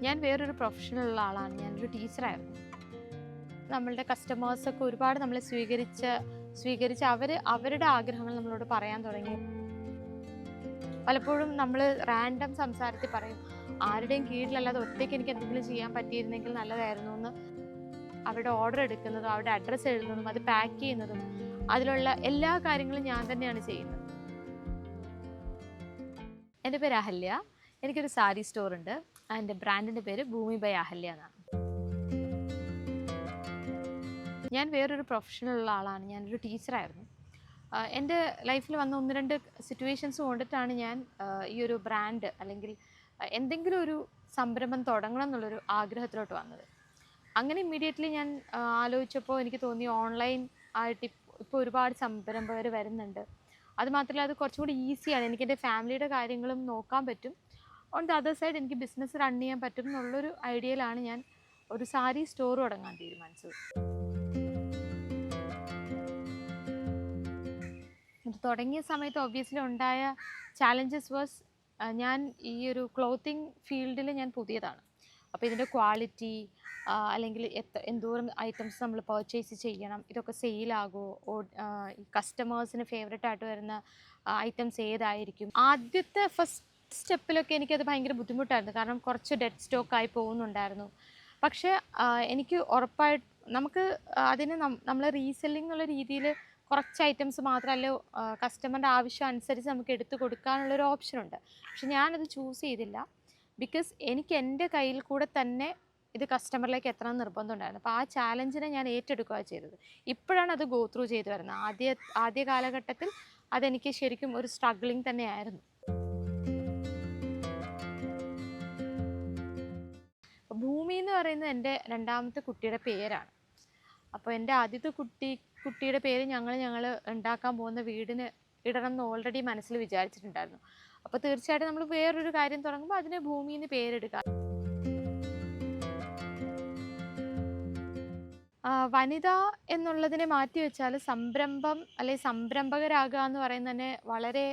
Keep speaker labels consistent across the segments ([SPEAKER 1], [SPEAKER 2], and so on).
[SPEAKER 1] ഞാൻ വേറൊരു പ്രൊഫഷനുള്ള ആളാണ്. ഞാനൊരു ടീച്ചറായിരുന്നു. നമ്മളുടെ കസ്റ്റമേഴ്സൊക്കെ ഒരുപാട് നമ്മളെ സ്വീകരിച്ച് അവരുടെ ആഗ്രഹങ്ങൾ നമ്മളോട് പറയാൻ തുടങ്ങി. പലപ്പോഴും നമ്മൾ റാൻഡം സംസാരത്തിൽ പറയും, ആരുടെയും കീഴിലല്ലാതെ ഒറ്റയ്ക്ക് എനിക്ക് എന്തെങ്കിലും ചെയ്യാൻ പറ്റിയിരുന്നെങ്കിൽ നല്ലതായിരുന്നു എന്ന്. അവരുടെ ഓർഡർ എടുക്കുന്നതും അവരുടെ അഡ്രസ്സ് എഴുതുന്നതും അത് പാക്ക് ചെയ്യുന്നതും അതിലുള്ള എല്ലാ കാര്യങ്ങളും ഞാൻ തന്നെയാണ് ചെയ്യുന്നത്. എൻ്റെ പേര് അഹല്യ. എനിക്കൊരു സാരി സ്റ്റോർ ഉണ്ട്. അതിൻ്റെ ബ്രാൻഡിൻ്റെ പേര് ഭൂമി ബൈ അഹല്യ എന്നാണ്. ഞാൻ വേറൊരു പ്രൊഫഷനുള്ള ആളാണ്. ഞാനൊരു ടീച്ചറായിരുന്നു. എൻ്റെ ലൈഫിൽ വന്ന 1-2 സിറ്റുവേഷൻസ് കൊണ്ടിട്ടാണ് ഞാൻ ഈ ഒരു ബ്രാൻഡ് അല്ലെങ്കിൽ എന്തെങ്കിലും ഒരു സംരംഭം തുടങ്ങണം എന്നുള്ളൊരു ആഗ്രഹത്തിലോട്ട് വന്നത്. അങ്ങനെ ഇമ്മീഡിയറ്റ്ലി ഞാൻ ആലോചിച്ചപ്പോൾ എനിക്ക് തോന്നി ഓൺലൈൻ ആയിട്ട് ഇപ്പോൾ ഒരുപാട് സംരംഭകർ വരുന്നുണ്ട്. അതുമാത്രമല്ല അത് കുറച്ചും കൂടി ഈസിയാണ്. എനിക്കെൻ്റെ ഫാമിലിയുടെ കാര്യങ്ങളും നോക്കാൻ പറ്റും. ഓൺ ദ അതർ സൈഡ് എനിക്ക് ബിസിനസ് റൺ ചെയ്യാൻ പറ്റും എന്നുള്ളൊരു ഐഡിയയിലാണ് ഞാൻ ഒരു സാരി സ്റ്റോർ തുടങ്ങാൻ തീരുമാനിച്ചത്. ഇത് തുടങ്ങിയ സമയത്ത് ഒബ്വിയസ്ലി ഉണ്ടായ ചാലഞ്ചസ് വാസ്, ഞാൻ ഈ ഒരു ക്ലോത്തിങ് ഫീൽഡിൽ ഞാൻ പുതിയതാണ്. അപ്പോൾ ഇതിൻ്റെ ക്വാളിറ്റി അല്ലെങ്കിൽ എന്തോരം ഐറ്റംസ് നമ്മൾ പർച്ചേസ് ചെയ്യണം, ഇതൊക്കെ സെയിലാകുമോ, ഈ കസ്റ്റമേഴ്സിന് ഫേവറേറ്റ് ആയിട്ട് വരുന്ന ഐറ്റംസ് ഏതായിരിക്കും. ആദ്യത്തെ ഫസ്റ്റ് സ്റ്റെപ്പിലൊക്കെ എനിക്കത് ഭയങ്കര ബുദ്ധിമുട്ടായിരുന്നു. കാരണം കുറച്ച് ഡെഡ് സ്റ്റോക്കായി പോകുന്നുണ്ടായിരുന്നു. പക്ഷേ എനിക്ക് ഉറപ്പായിട്ട് നമുക്ക് അതിന് നമ്മൾ റീസെല്ലിംഗ് എന്നുള്ള രീതിയിൽ കുറച്ച് ഐറ്റംസ് മാത്രമല്ല കസ്റ്റമറിൻ്റെ ആവശ്യം അനുസരിച്ച് നമുക്ക് എടുത്തു കൊടുക്കാനുള്ളൊരു ഓപ്ഷനുണ്ട്. പക്ഷെ ഞാനത് ചൂസ് ചെയ്തില്ല. ബിക്കോസ് എനിക്ക് എൻ്റെ കയ്യിൽ കൂടെ തന്നെ ഇത് കസ്റ്റമറിലേക്ക് എത്തണം എന്ന് നിർബന്ധമുണ്ടായിരുന്നു. അപ്പോൾ ആ ചാലഞ്ചിനെ ഞാൻ ഏറ്റെടുക്കുകയാണ് ചെയ്തത്. ഇപ്പോഴാണ് അത് ഗോ ത്രൂ ചെയ്ത് വരുന്നത്. ആദ്യ കാലഘട്ടത്തിൽ അതെനിക്ക് ശരിക്കും ഒരു സ്ട്രഗ്ലിങ് തന്നെയായിരുന്നു. ഭൂമി എന്ന് പറയുന്നത് എൻ്റെ രണ്ടാമത്തെ കുട്ടിയുടെ പേരാണ്. അപ്പോൾ എൻ്റെ ആദ്യത്തെ കുട്ടിയുടെ പേര് ഞങ്ങൾ ഉണ്ടാക്കാൻ പോകുന്ന വീടിന് ഇടണം എന്ന് ഓൾറെഡി മനസ്സിൽ വിചാരിച്ചിട്ടുണ്ടായിരുന്നു. അപ്പോൾ തീർച്ചയായിട്ടും നമ്മൾ വേറൊരു കാര്യം തുടങ്ങുമ്പോൾ അതിന് ഭൂമി എന്ന് പേരെടുക്കുക. വനിത എന്നുള്ളതിനെ മാറ്റി വെച്ചാൽ സംരംഭം അല്ലെങ്കിൽ സംരംഭകരാകുക എന്ന് പറയുന്നത് തന്നെ വളരെ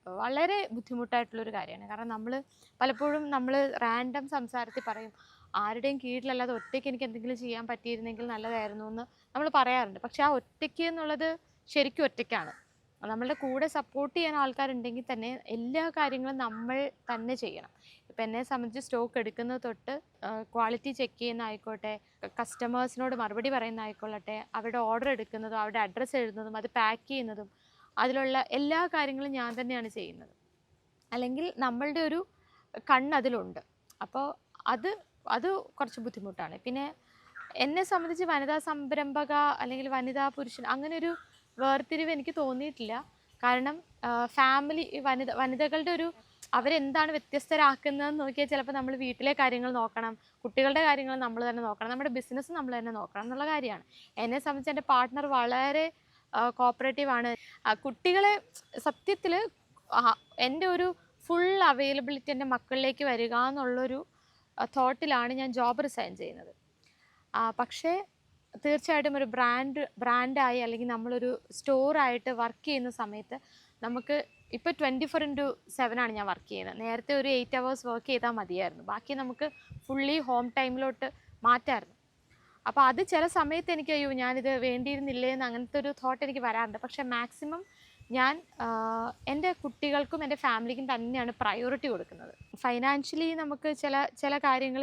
[SPEAKER 1] വളരെ ബുദ്ധിമുട്ടായിട്ടുള്ളൊരു കാര്യമാണ്. കാരണം പലപ്പോഴും നമ്മൾ റാൻഡം സംസാരത്തിൽ പറയും, ആരുടെയും കീഴിലല്ലാതെ ഒറ്റയ്ക്ക് എനിക്ക് എന്തെങ്കിലും ചെയ്യാൻ പറ്റിയിരുന്നെങ്കിൽ നല്ലതായിരുന്നു എന്ന് നമ്മൾ പറയാറുണ്ട്. പക്ഷെ ആ ഒറ്റയ്ക്ക് എന്നുള്ളത് ശരിക്കും ഒറ്റയ്ക്കാണ്. നമ്മളുടെ കൂടെ സപ്പോർട്ട് ചെയ്യാൻ ആൾക്കാരുണ്ടെങ്കിൽ തന്നെ എല്ലാ കാര്യങ്ങളും നമ്മൾ തന്നെ ചെയ്യണം. ഇപ്പം എന്നെ സംബന്ധിച്ച് സ്റ്റോക്ക് എടുക്കുന്നത് തൊട്ട് ക്വാളിറ്റി ചെക്ക് ചെയ്യുന്ന ആയിക്കോട്ടെ, കസ്റ്റമേഴ്സിനോട് മറുപടി പറയുന്ന ആയിക്കൊള്ളട്ടെ, അവരുടെ ഓർഡർ എടുക്കുന്നതും അവരുടെ അഡ്രസ്സ് എഴുതുന്നതും അത് പാക്ക് ചെയ്യുന്നതും അതിലുള്ള എല്ലാ കാര്യങ്ങളും ഞാൻ തന്നെയാണ് ചെയ്യുന്നത്. അല്ലെങ്കിൽ നമ്മളുടെ ഒരു കണ്ണതിലുണ്ട്. അപ്പോൾ അത് കുറച്ച് ബുദ്ധിമുട്ടാണ്. പിന്നെ എന്നെ സംബന്ധിച്ച് വനിതാ സംരംഭക അല്ലെങ്കിൽ വനിതാ പുരുഷൻ അങ്ങനെയൊരു വേർതിരിവ് എനിക്ക് തോന്നിയിട്ടില്ല. കാരണം ഫാമിലി വനിതകളുടെ അവരെന്താണ് വ്യത്യസ്തരാക്കുന്നതെന്ന് നോക്കിയാൽ ചിലപ്പോൾ നമ്മൾ വീട്ടിലെ കാര്യങ്ങൾ നോക്കണം, കുട്ടികളുടെ കാര്യങ്ങൾ നമ്മൾ തന്നെ നോക്കണം, നമ്മുടെ ബിസിനസ് നമ്മൾ തന്നെ നോക്കണം എന്നുള്ള കാര്യമാണ്. എന്നെ സംബന്ധിച്ച് എൻ്റെ പാർട്ട്ണർ വളരെ കോപ്പറേറ്റീവാണ്. കുട്ടികളെ സത്യത്തിൽ എൻ്റെ ഒരു ഫുൾ അവൈലബിലിറ്റി എൻ്റെ മക്കളിലേക്ക് വരിക എന്നുള്ളൊരു തോട്ടിലാണ് ഞാൻ ജോബ് റിസൈൻ ചെയ്യുന്നത്. പക്ഷേ തീർച്ചയായിട്ടും ഒരു ബ്രാൻഡായി അല്ലെങ്കിൽ നമ്മളൊരു സ്റ്റോറായിട്ട് വർക്ക് ചെയ്യുന്ന സമയത്ത് നമുക്ക് ഇപ്പോൾ 24/7 ഞാൻ വർക്ക് ചെയ്യുന്നത്. നേരത്തെ ഒരു 8 hours വർക്ക് ചെയ്താൽ മതിയായിരുന്നു. ബാക്കി നമുക്ക് ഫുള്ളി ഹോം ടൈമിലോട്ട് മാറ്റാമായിരുന്നു. അപ്പോൾ അത് ചില സമയത്ത് എനിക്ക് ഞാനിത് വേണ്ടിയിരുന്നില്ലേ എന്ന് അങ്ങനത്തെ ഒരു തോട്ട് എനിക്ക് വരാറുണ്ട്. പക്ഷേ മാക്സിമം ഞാൻ എൻ്റെ കുട്ടികൾക്കും എൻ്റെ ഫാമിലിക്കും തന്നെയാണ് പ്രയോറിറ്റി കൊടുക്കുന്നത്. ഫൈനാൻഷ്യലി നമുക്ക് ചില കാര്യങ്ങൾ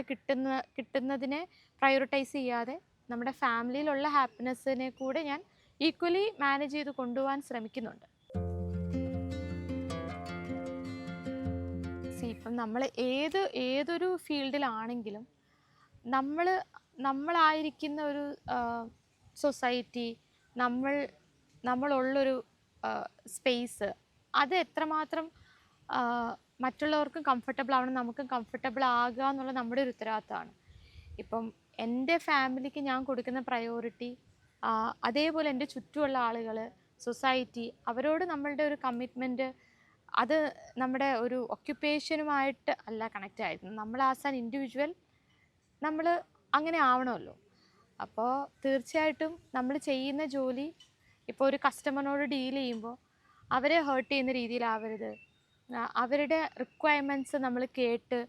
[SPEAKER 1] കിട്ടുന്നതിനെ പ്രയോറിറ്റൈസ് ചെയ്യാതെ നമ്മുടെ ഫാമിലിയിലുള്ള ഹാപ്പിനെസ്സിനെ കൂടെ ഞാൻ ഈക്വലി മാനേജ് ചെയ്ത് കൊണ്ടുപോകാൻ ശ്രമിക്കുന്നുണ്ട്. ഇപ്പം നമ്മൾ ഏതൊരു ഫീൽഡിലാണെങ്കിലും നമ്മളായിരിക്കുന്ന ഒരു സൊസൈറ്റി, നമ്മളുള്ളൊരു സ്പേസ്, അത് എത്രമാത്രം മറ്റുള്ളവർക്കും കംഫർട്ടബിൾ ആവണം, നമുക്കും കംഫർട്ടബിൾ ആകുക എന്നുള്ളത് നമ്മുടെ ഒരു ഉത്തരവാദിത്തമാണ്. ഇപ്പം എൻ്റെ ഫാമിലിക്ക് ഞാൻ കൊടുക്കുന്ന പ്രയോറിറ്റി, അതേപോലെ എൻ്റെ ചുറ്റുമുള്ള ആളുകൾ, സൊസൈറ്റി, അവരോട് നമ്മളുടെ ഒരു കമ്മിറ്റ്മെൻറ്റ് അത് നമ്മുടെ ഒരു ഒക്യുപ്പേഷനുമായിട്ട് അല്ല കണക്റ്റ് ആയിരുന്നു. നമ്മൾ ആസ് ആൻ ഇൻഡിവിജ്വൽ നമ്മൾ അങ്ങനെ ആവണമല്ലോ. അപ്പോൾ തീർച്ചയായിട്ടും നമ്മൾ ചെയ്യുന്ന ജോലി ഇപ്പോൾ ഒരു കസ്റ്റമറിനോട് ഡീൽ ചെയ്യുമ്പോൾ അവരെ ഹേർട്ട് ചെയ്യുന്ന രീതിയിലാവരുത്. അവരുടെ റിക്വയർമെൻറ്റ്സ് നമ്മൾ കേട്ട്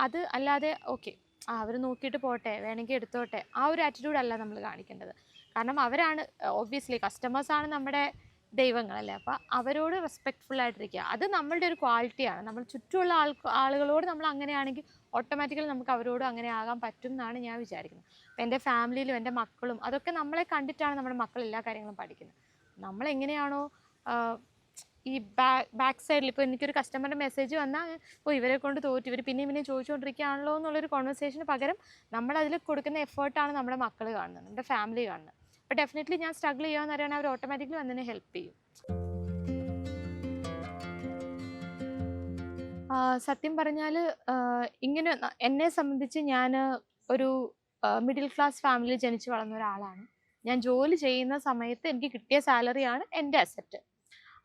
[SPEAKER 1] അത് അല്ലാതെ ഓക്കെ അവർ നോക്കിയിട്ട് പോട്ടെ, വേണമെങ്കിൽ എടുത്തോട്ടെ, ആ ഒരു ആറ്റിറ്റ്യൂഡല്ല നമ്മൾ കാണിക്കേണ്ടത്. കാരണം അവരാണ് ഒബ്വിയസ്ലി കസ്റ്റമേഴ്സാണ് നമ്മുടെ ദൈവങ്ങളല്ലേ. അപ്പോൾ അവരോട് റെസ്പെക്റ്റ്ഫുൾ ആയിട്ടിരിക്കുക, അത് നമ്മളുടെ ഒരു ക്വാളിറ്റിയാണ്. നമ്മൾ ചുറ്റുമുള്ള ആളുകളോട് നമ്മൾ അങ്ങനെയാണെങ്കിൽ ഓട്ടോമാറ്റിക്കലി നമുക്ക് അവരോട് അങ്ങനെ ആകാൻ പറ്റും എന്നാണ് ഞാൻ വിചാരിക്കുന്നത്. അപ്പോൾ എൻ്റെ ഫാമിലിയിലും എൻ്റെ മക്കളും അതൊക്കെ നമ്മളെ കണ്ടിട്ടാണ് നമ്മുടെ മക്കൾ എല്ലാ കാര്യങ്ങളും പഠിക്കുന്നത്. നമ്മളെങ്ങനെയാണോ ഈ ബാക്ക് സൈഡിൽ ഇപ്പോൾ എനിക്കൊരു കസ്റ്റമറിൻ്റെ മെസ്സേജ് വന്നാൽ ഇവരെ കൊണ്ട് തോറ്റു, ഇവർ പിന്നെയും പിന്നെയും ചോദിച്ചുകൊണ്ടിരിക്കുകയാണല്ലോ എന്നുള്ളൊരു കോൺവെർസേഷന് പകരം നമ്മളതിൽ കൊടുക്കുന്ന എഫേർട്ടാണ് നമ്മുടെ മക്കൾ കാണുന്നത്, നമ്മുടെ ഫാമിലി കാണുന്നത്. അപ്പോൾ ഡെഫിനറ്റ്ലി ഞാൻ സ്ട്രഗിൾ ചെയ്യുകയെന്ന് പറയുകയാണെങ്കിൽ അവർ ഓട്ടോമാറ്റിക്കലി വന്നതിനെ ഹെൽപ്പ് ചെയ്യും. സത്യം പറഞ്ഞാൽ ഇങ്ങനെ എന്നെ സംബന്ധിച്ച് ഞാൻ ഒരു മിഡിൽ ക്ലാസ് ഫാമിലിയിൽ ജനിച്ച് വളർന്ന ഒരാളാണ്. ഞാൻ ജോലി ചെയ്യുന്ന സമയത്ത് എനിക്ക് കിട്ടിയ സാലറിയാണ് എൻ്റെ അസറ്റ്.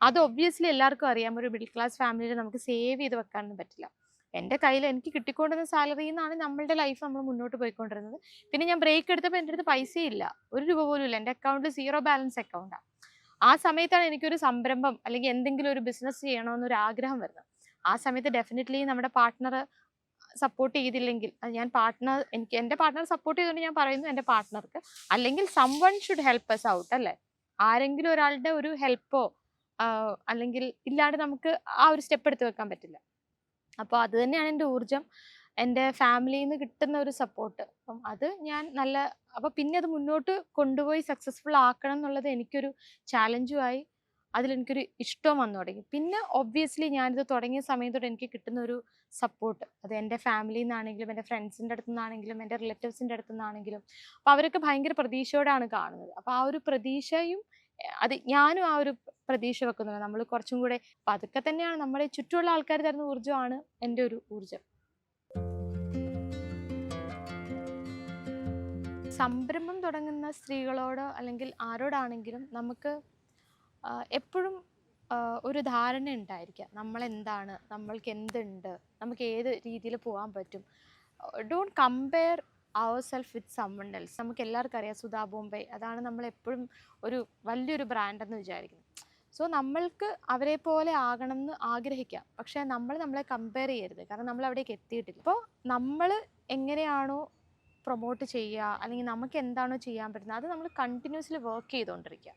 [SPEAKER 1] അത് ഒബ്വിയസ്ലി എല്ലാവർക്കും അറിയാം, ഒരു മിഡിൽ ക്ലാസ് ഫാമിലിയിൽ നമുക്ക് സേവ് ചെയ്ത് വെക്കാനൊന്നും പറ്റില്ല. എൻ്റെ കയ്യിൽ എനിക്ക് കിട്ടിക്കൊണ്ടിരുന്ന സാലറിയിൽ നിന്നാണ് നമ്മളുടെ ലൈഫ് നമ്മൾ മുന്നോട്ട് പോയിക്കൊണ്ടിരുന്നത്. പിന്നെ ഞാൻ ബ്രേക്ക് എടുത്തപ്പോൾ എൻ്റെ അടുത്ത് പൈസയില്ല, ഒരു രൂപ പോലും ഇല്ല. എൻ്റെ അക്കൗണ്ടിൽ 0 ബാലൻസ് അക്കൗണ്ടാണ്. ആ സമയത്താണ് എനിക്കൊരു സംരംഭം അല്ലെങ്കിൽ എന്തെങ്കിലും ഒരു ബിസിനസ് ചെയ്യണമെന്നൊരു ആഗ്രഹം വരുന്നത്. ആ സമയത്ത് ഡെഫിനറ്റ്ലി നമ്മുടെ പാർട്ട്ണർ സപ്പോർട്ട് ചെയ്തില്ലെങ്കിൽ, എൻ്റെ പാർട്ട്ണർ സപ്പോർട്ട് ചെയ്തുകൊണ്ട് ഞാൻ പറയുന്നു എൻ്റെ പാർട്ട്ണർക്ക്, അല്ലെങ്കിൽ someone should help us out അല്ലേ. ആരെങ്കിലും ഒരാളുടെ ഒരു ഹെൽപ്പോ അല്ലെങ്കിൽ ഇല്ലാണ്ട് നമുക്ക് ആ ഒരു സ്റ്റെപ്പ് എടുത്ത് വെക്കാൻ പറ്റില്ല. അപ്പോൾ അത് തന്നെയാണ് എൻ്റെ ഊർജം, എൻ്റെ ഫാമിലിയിൽ നിന്ന് കിട്ടുന്ന ഒരു സപ്പോർട്ട്. അപ്പം അത് ഞാൻ അപ്പോൾ പിന്നെ അത് മുന്നോട്ട് കൊണ്ടുപോയി സക്സസ്ഫുൾ ആക്കണം എന്നുള്ളത് എനിക്കൊരു ചാലഞ്ചുമായി. അതിലെനിക്കൊരു ഇഷ്ടവും വന്നു തുടങ്ങി. പിന്നെ ഒബ്വിയസ്ലി ഞാനിത് തുടങ്ങിയ സമയത്തോടെ എനിക്ക് കിട്ടുന്ന ഒരു സപ്പോർട്ട്, അത് എൻ്റെ ഫാമിലിയിൽ നിന്നാണെങ്കിലും എൻ്റെ ഫ്രണ്ട്സിൻ്റെ അടുത്തു നിന്നാണെങ്കിലും എൻ്റെ റിലേറ്റീവ്സിൻ്റെ അടുത്തു നിന്നാണെങ്കിലും, അപ്പോൾ അവരൊക്കെ ഭയങ്കര പ്രതീക്ഷയോടാണ് കാണുന്നത്. അപ്പോൾ ആ ഒരു പ്രതീക്ഷയും അത് ഞാനും ആ ഒരു പ്രതീക്ഷ വെക്കുന്നുണ്ട്. നമ്മൾ കുറച്ചും കൂടെ അപ്പം അതൊക്കെ തന്നെയാണ് നമ്മുടെ ചുറ്റുമുള്ള ആൾക്കാർ തരുന്ന ഊർജ്ജമാണ് എൻ്റെ ഒരു ഊർജ്ജം. സംരംഭം തുടങ്ങുന്ന സ്ത്രീകളോട് അല്ലെങ്കിൽ ആരോടാണെങ്കിലും നമുക്ക് എപ്പോഴും ഒരു ധാരണ ഉണ്ടായിരിക്കുക, നമ്മളെന്താണ്, നമ്മൾക്ക് എന്തുണ്ട്, നമുക്ക് ഏത് രീതിയിൽ പോകാൻ പറ്റും. Don't compare our self with someone else. നമുക്ക് എല്ലാവർക്കും അറിയാം സുധാ ബോംബെ, അതാണ് നമ്മളെപ്പോഴും ഒരു വലിയൊരു ബ്രാൻഡെന്ന് വിചാരിക്കുന്നത്. സോ നമ്മൾക്ക് അവരെ പോലെ ആകണം എന്ന് ആഗ്രഹിക്കാം, പക്ഷേ നമ്മളെ കമ്പയർ ചെയ്യരുത്, കാരണം നമ്മൾ അവിടേക്ക് എത്തിയിട്ടില്ല. അപ്പോൾ നമ്മൾ എങ്ങനെയാണോ പ്രൊമോട്ട് ചെയ്യുക അല്ലെങ്കിൽ നമുക്ക് എന്താണോ ചെയ്യാൻ പറ്റുന്നത് അത് നമ്മൾ കണ്ടിന്യൂസ്ലി വർക്ക് ചെയ്തുകൊണ്ടിരിക്കുക.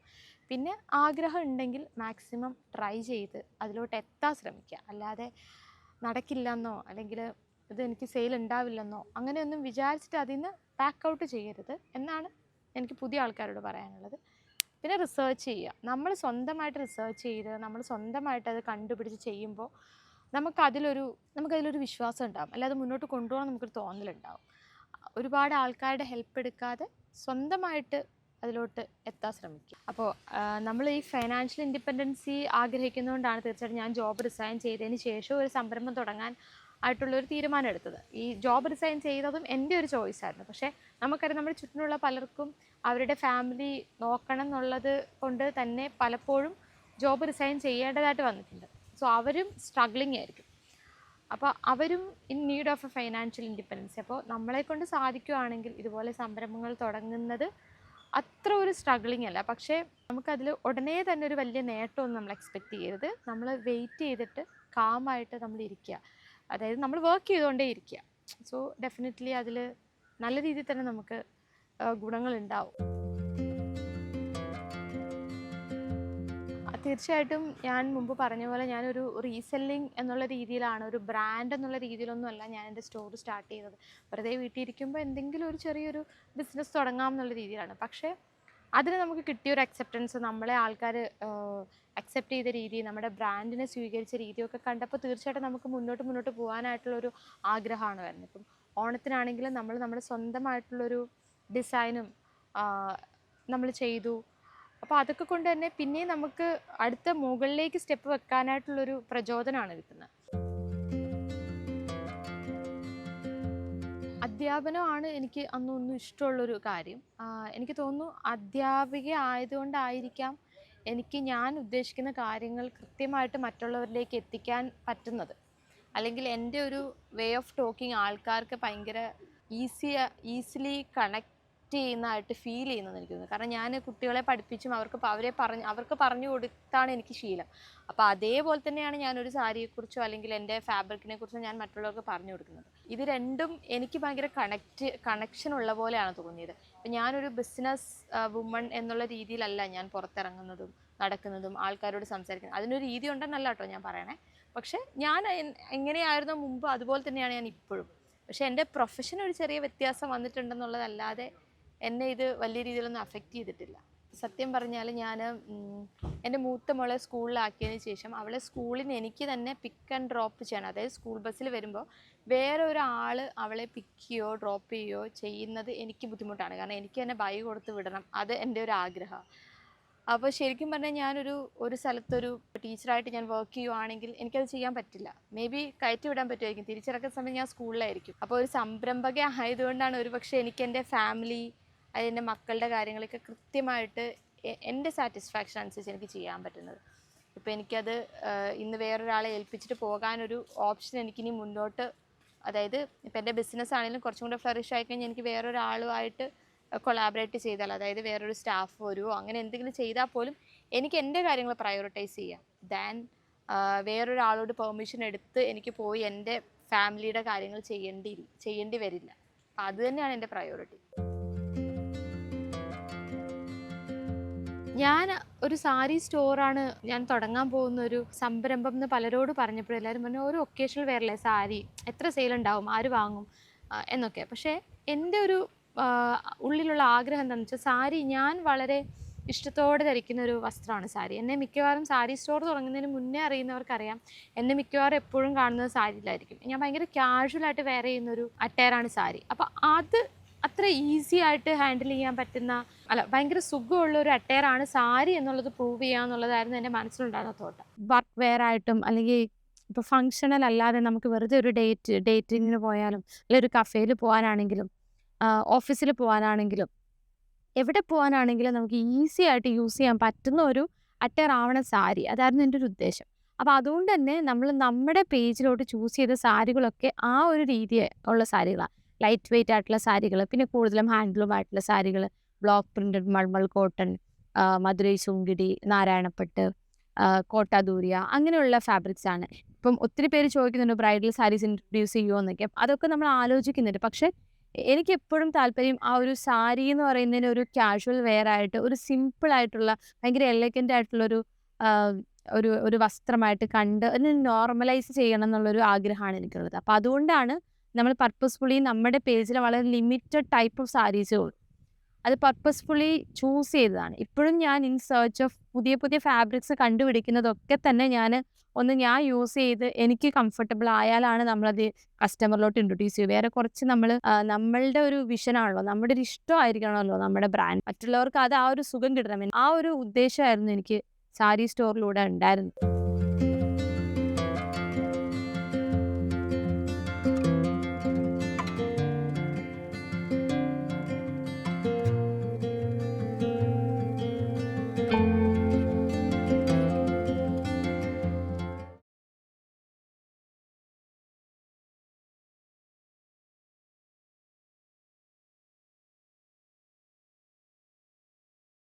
[SPEAKER 1] പിന്നെ ആഗ്രഹം ഉണ്ടെങ്കിൽ മാക്സിമം ട്രൈ ചെയ്ത് അതിലോട്ട് എത്താൻ ശ്രമിക്കുക. അല്ലാതെ നടക്കില്ലെന്നോ അല്ലെങ്കിൽ ഇത് എനിക്ക് സെയിൽ ഉണ്ടാവില്ലെന്നോ അങ്ങനെയൊന്നും വിചാരിച്ചിട്ട് അതിൽ നിന്ന് ബാക്ക് ഔട്ട് ചെയ്യരുത് എന്നാണ് എനിക്ക് പുതിയ ആൾക്കാരോട് പറയാനുള്ളത്. പിന്നെ റിസർച്ച് ചെയ്യുക, നമ്മൾ സ്വന്തമായിട്ട് റിസർച്ച് ചെയ്ത് നമ്മൾ സ്വന്തമായിട്ട് അത് കണ്ടുപിടിച്ച് ചെയ്യുമ്പോൾ നമുക്കതിലൊരു വിശ്വാസം ഉണ്ടാകും, അല്ലാതെ മുന്നോട്ട് കൊണ്ടുപോകാൻ നമുക്കൊരു തോന്നലുണ്ടാവും. ഒരുപാട് ആൾക്കാരുടെ ഹെൽപ്പ് എടുക്കാതെ സ്വന്തമായിട്ട് അതിലോട്ട് എത്താൻ ശ്രമിക്കുക. അപ്പോൾ നമ്മൾ ഈ ഫൈനാൻഷ്യൽ ഇൻഡിപെൻഡൻസി ആഗ്രഹിക്കുന്നതുകൊണ്ടാണ് തീർച്ചയായിട്ടും ഞാൻ ജോബ് റിസൈൻ ചെയ്തതിന് ശേഷം ഒരു സംരംഭം തുടങ്ങാൻ ആയിട്ടുള്ളൊരു തീരുമാനം എടുത്തത്. ഈ ജോബ് റിസൈൻ ചെയ്തതും എൻ്റെ ഒരു ചോയ്സായിരുന്നു. പക്ഷേ നമുക്കറിയാം നമ്മുടെ ചുറ്റിനുള്ള പലർക്കും അവരുടെ ഫാമിലി നോക്കണം എന്നുള്ളത് കൊണ്ട് തന്നെ പലപ്പോഴും ജോബ് റിസൈൻ ചെയ്യേണ്ടതായിട്ട് വന്നിട്ടുണ്ട്. സോ അവരും സ്ട്രഗ്ലിംഗ് ആയിരിക്കും. അപ്പോൾ അവരും in need of A financial independency. അപ്പോൾ നമ്മളെക്കൊണ്ട് സാധിക്കുകയാണെങ്കിൽ ഇതുപോലെ സംരംഭങ്ങൾ തുടങ്ങുന്നത് അത്ര ഒരു സ്ട്രഗ്ലിംഗ് അല്ല. പക്ഷേ നമുക്കതിൽ ഉടനെ തന്നെ ഒരു വലിയ നേട്ടമൊന്നും നമ്മൾ എക്സ്പെക്റ്റ് ചെയ്യരുത്. നമ്മൾ വെയിറ്റ് ചെയ്തിട്ട് കാമായിട്ട് നമ്മൾ ഇരിക്കുക, അതായത് നമ്മൾ വർക്ക് ചെയ്തുകൊണ്ടേ ഇരിക്കുക. സോ ഡെഫിനറ്റ്ലി അതിൽ നല്ല രീതിയിൽ തന്നെ നമുക്ക് ഗുണങ്ങളുണ്ടാവും. തീർച്ചയായിട്ടും ഞാൻ മുമ്പ് പറഞ്ഞ പോലെ ഞാനൊരു റീസെല്ലിംഗ് എന്നുള്ള രീതിയിലാണ്, ഒരു ബ്രാൻഡ് എന്നുള്ള രീതിയിലൊന്നുമല്ല ഞാൻ എൻ്റെ സ്റ്റോർ സ്റ്റാർട്ട് ചെയ്തത്. വെറുതെ വീട്ടിലിരിക്കുമ്പോൾ എന്തെങ്കിലും ഒരു ചെറിയൊരു ബിസിനസ് തുടങ്ങാം എന്നുള്ള രീതിയിലാണ്. പക്ഷേ അതിന് നമുക്ക് കിട്ടിയൊരു അക്സെപ്റ്റൻസ്, നമ്മളെ ആൾക്കാർ അക്സെപ്റ്റ് ചെയ്ത രീതി, നമ്മുടെ ബ്രാൻഡിനെ സ്വീകരിച്ച രീതിയൊക്കെ കണ്ടപ്പോൾ തീർച്ചയായിട്ടും നമുക്ക് മുന്നോട്ട് പോകാനായിട്ടുള്ളൊരു ആഗ്രഹമാണ് വരുന്നത്. ഇപ്പം ഓണത്തിനാണെങ്കിലും നമ്മുടെ സ്വന്തമായിട്ടുള്ളൊരു ഡിസൈനും നമ്മൾ ചെയ്തു. അപ്പോൾ അതൊക്കെ കൊണ്ട് തന്നെ പിന്നെയും നമുക്ക് അടുത്ത മുകളിലേക്ക് സ്റ്റെപ്പ് വെക്കാനായിട്ടുള്ളൊരു പ്രചോദനമാണ് കിട്ടുന്നത്. അധ്യാപനമാണ് എനിക്ക് അന്നൊന്നും ഇഷ്ടമുള്ളൊരു കാര്യം. എനിക്ക് തോന്നുന്നു അധ്യാപിക ആയതുകൊണ്ടായിരിക്കാം എനിക്ക് ഞാൻ ഉദ്ദേശിക്കുന്ന കാര്യങ്ങൾ കൃത്യമായിട്ട് മറ്റുള്ളവരിലേക്ക് എത്തിക്കാൻ പറ്റുന്നത്. അല്ലെങ്കിൽ എൻ്റെ ഒരു വേ ഓഫ് ടോക്കിംഗ് ആൾക്കാർക്ക് ഭയങ്കര ഈസിലി ചെയ്യുന്നതായിട്ട് ഫീൽ ചെയ്യുന്നതെന്ന് എനിക്ക് തോന്നുന്നു. കാരണം ഞാൻ കുട്ടികളെ പഠിപ്പിച്ചും അവർക്ക് പറഞ്ഞു കൊടുത്താണ് എനിക്ക് ശീലം. അപ്പോൾ അതേപോലെ തന്നെയാണ് ഞാനൊരു സാരിയെക്കുറിച്ചോ അല്ലെങ്കിൽ എൻ്റെ ഫാബ്രിക്കിനെ കുറിച്ചോ ഞാൻ മറ്റുള്ളവർക്ക് പറഞ്ഞു കൊടുക്കുന്നത്. ഇത് രണ്ടും എനിക്ക് ഭയങ്കര കണക്ഷൻ ഉള്ള പോലെയാണ് തോന്നിയത്. അപ്പം ഞാനൊരു ബിസിനസ് വുമൺ എന്നുള്ള രീതിയിലല്ല ഞാൻ പുറത്തിറങ്ങുന്നതും നടക്കുന്നതും ആൾക്കാരോട് സംസാരിക്കുന്നത്. അതിനൊരു രീതി ഉണ്ടെന്നല്ല കേട്ടോ ഞാൻ പറയണേ. പക്ഷെ ഞാൻ എങ്ങനെയായിരുന്നോ മുമ്പ് അതുപോലെ തന്നെയാണ് ഞാൻ ഇപ്പോഴും. പക്ഷെ എൻ്റെ പ്രൊഫഷൻ ഒരു ചെറിയ വ്യത്യാസം വന്നിട്ടുണ്ടെന്നുള്ളതല്ലാതെ എന്നെ ഇത് വലിയ രീതിയിലൊന്നും അഫക്റ്റ് ചെയ്തിട്ടില്ല. സത്യം പറഞ്ഞാൽ ഞാൻ എൻ്റെ മൂത്ത മോളെ സ്കൂളിലാക്കിയതിന് ശേഷം അവളെ സ്കൂളിൽ നിന്ന് എനിക്ക് തന്നെ പിക്ക് ആൻഡ് ഡ്രോപ്പ് ചെയ്യണം. അതായത് സ്കൂൾ ബസ്സിൽ വരുമ്പോൾ വേറെ ഒരാൾ അവളെ പിക്ക് ചെയ്യുകയോ ഡ്രോപ്പ് ചെയ്യുകയോ ചെയ്യുന്നത് എനിക്ക് ബുദ്ധിമുട്ടാണ്. കാരണം എനിക്ക് തന്നെ ബൈ കൊടുത്ത് വിടണം. അത് എൻ്റെ ഒരു ആഗ്രഹമാണ്. അപ്പോൾ ശരിക്കും പറഞ്ഞാൽ ഒരു സ്ഥലത്തൊരു ടീച്ചറായിട്ട് ഞാൻ വർക്ക് ചെയ്യുവാണെങ്കിൽ എനിക്കത് ചെയ്യാൻ പറ്റില്ല. മേ ബി കയറ്റി വിടാൻ പറ്റുമായിരിക്കും. തിരിച്ചിറക്കുന്ന സമയം ഞാൻ സ്കൂളിലായിരിക്കും. അപ്പോൾ ഒരു സംരംഭക ആയതുകൊണ്ടാണ് ഒരുപക്ഷെ എനിക്ക് എൻ്റെ ഫാമിലി എൻ്റെ മക്കളുടെ കാര്യങ്ങളൊക്കെ കൃത്യമായിട്ട് എൻ്റെ സാറ്റിസ്ഫാക്ഷൻ അനുസരിച്ച് എനിക്ക് ചെയ്യാൻ പറ്റുന്നത്. ഇപ്പോൾ എനിക്കത് ഇന്ന് വേറൊരാളെ ഏൽപ്പിച്ചിട്ട് പോകാനൊരു ഓപ്ഷൻ എനിക്കിനി മുന്നോട്ട്, അതായത് ഇപ്പം എൻ്റെ ബിസിനസ് ആണെങ്കിലും കുറച്ചും കൂടെ ഫ്ലറിഷ് ആയിക്കഴിഞ്ഞാൽ എനിക്ക് വേറൊരാളുമായിട്ട് കൊളാബറേറ്റ് ചെയ്താൽ, അതായത് വേറൊരു സ്റ്റാഫ് വരുമോ അങ്ങനെ എന്തെങ്കിലും ചെയ്താൽ പോലും എനിക്ക് എൻ്റെ കാര്യങ്ങൾ പ്രയോറിറ്റൈസ് ചെയ്യാം ദാൻ വേറൊരാളോട് പെർമിഷൻ എടുത്ത് എനിക്ക് പോയി എൻ്റെ ഫാമിലിയുടെ കാര്യങ്ങൾ ചെയ്യേണ്ടി വരില്ല. അപ്പം അത് തന്നെയാണ് എൻ്റെ പ്രയോറിറ്റി. ഞാൻ ഒരു സാരി സ്റ്റോറാണ് ഞാൻ തുടങ്ങാൻ പോകുന്ന ഒരു സംരംഭം എന്ന് പലരോട് പറഞ്ഞപ്പോഴും എല്ലാവരും പറഞ്ഞു ഒരു ഒക്കേഷണൽ വെയറല്ലേ സാരി, എത്ര സെയിൽ ഉണ്ടാവും, ആര് വാങ്ങും എന്നൊക്കെ. പക്ഷേ എൻ്റെ ഒരു ഉള്ളിലുള്ള ആഗ്രഹം എന്താണെന്ന് വെച്ചാൽ സാരി ഞാൻ വളരെ ഇഷ്ടത്തോടെ ധരിക്കുന്ന ഒരു വസ്ത്രമാണ് സാരി. എന്നെ മിക്കവാറും സാരി സ്റ്റോർ തുടങ്ങുന്നതിന് മുന്നേ അറിയുന്നവർക്കറിയാം എന്നെ മിക്കവാറും എപ്പോഴും കാണുന്നത് സാരിയിലായിരിക്കും. ഞാൻ ഭയങ്കര കാഷ്വലായിട്ട് വെയർ ചെയ്യുന്നൊരു അറ്റയറാണ് സാരി. അപ്പോൾ അത് അത്ര ഈസി ആയിട്ട് ഹാൻഡിൽ ചെയ്യാൻ പറ്റുന്ന, ഭയങ്കര സുഖമുള്ള ഒരു അറ്റയറാണ് സാരി എന്നുള്ളത് പ്രൂവ് ചെയ്യുക എന്നുള്ളതായിരുന്നു എൻ്റെ മനസ്സിലുണ്ടായിരുന്ന തോട്ട്. വർക്ക് വെയർ ആയിട്ടും അല്ലെങ്കിൽ ഇപ്പോൾ ഫങ്ഷണൽ അല്ലാതെ നമുക്ക് വെറുതെ ഒരു ഡേറ്റിങ്ങിന് പോയാലും അല്ലെങ്കിൽ ഒരു കഫേയിൽ പോകാനാണെങ്കിലും ഓഫീസിൽ പോകാനാണെങ്കിലും എവിടെ പോകാനാണെങ്കിലും നമുക്ക് ഈസി ആയിട്ട് യൂസ് ചെയ്യാൻ പറ്റുന്ന ഒരു അറ്റയർ ആവണം സാരി. അതായിരുന്നു എൻ്റെ ഒരു ഉദ്ദേശം. അപ്പോൾ അതുകൊണ്ട് തന്നെ നമ്മൾ നമ്മുടെ പേജിലോട്ട് ചൂസ് ചെയ്ത സാരികളൊക്കെ ആ ഒരു രീതി ഉള്ള സാരികളാണ്. ലൈറ്റ് വെയ്റ്റ് ആയിട്ടുള്ള സാരികൾ, പിന്നെ കൂടുതലും ഹാൻഡ്ലൂം ആയിട്ടുള്ള സാരികൾ, block printed, mulmul cotton, Madurai Chungidi, Narayanapattu, Kota Doria, അങ്ങനെയുള്ള ഫാബ്രിക്സ് ആണ്. ഇപ്പം ഒത്തിരി പേര് ചോദിക്കുന്നുണ്ട് ബ്രൈഡൽ സാരീസ് ഇൻട്രൊഡ്യൂസ് ചെയ്യുമോ എന്നൊക്കെ. അതൊക്കെ നമ്മൾ ആലോചിക്കുന്നുണ്ട്. പക്ഷേ എനിക്കെപ്പോഴും താല്പര്യം ആ ഒരു സാരി എന്ന് പറയുന്നതിന് ഒരു കാഷ്വൽ വെയർ ആയിട്ട്, ഒരു സിമ്പിൾ ആയിട്ടുള്ള ഭയങ്കര എലഗൻ്റ് ആയിട്ടുള്ളൊരു ഒരു വസ്ത്രമായിട്ട് കണ്ട് അതിനെ നോർമലൈസ് ചെയ്യണം എന്നുള്ളൊരു ആഗ്രഹമാണ് എനിക്കുള്ളത്. അപ്പോൾ അതുകൊണ്ടാണ് നമ്മൾ പർപ്പസ്ഫുള്ളി നമ്മുടെ പേജിൽ വളരെ ലിമിറ്റഡ് ടൈപ്പ് ഓഫ് സാരീസേ ഉള്ളൂ. അത് പർപ്പസ്ഫുള്ളി ചൂസ് ചെയ്തതാണ്. ഇപ്പോഴും ഞാൻ ഇൻ സെർച്ച് ഓഫ് പുതിയ പുതിയ ഫാബ്രിക്സ് കണ്ടുപിടിക്കുന്നതൊക്കെ തന്നെ ഞാൻ യൂസ് ചെയ്ത് എനിക്ക് കംഫർട്ടബിൾ ആയാലാണ് നമ്മളത് കസ്റ്റമറിലോട്ട് ഇൻട്രൊഡ്യൂസ് ചെയ്യുക. വേറെ കുറച്ച് നമ്മളുടെ ഒരു വിഷനാണല്ലോ, നമ്മുടെ ഒരു ഇഷ്ടമായിരിക്കണമല്ലോ നമ്മുടെ ബ്രാൻഡ്. മറ്റുള്ളവർക്ക് അത് ആ ഒരു സുഖം കിട്ടണം, ആ ഒരു ഉദ്ദേശമായിരുന്നു എനിക്ക് സാരി സ്റ്റോറിലൂടെ ഉണ്ടായിരുന്നത്.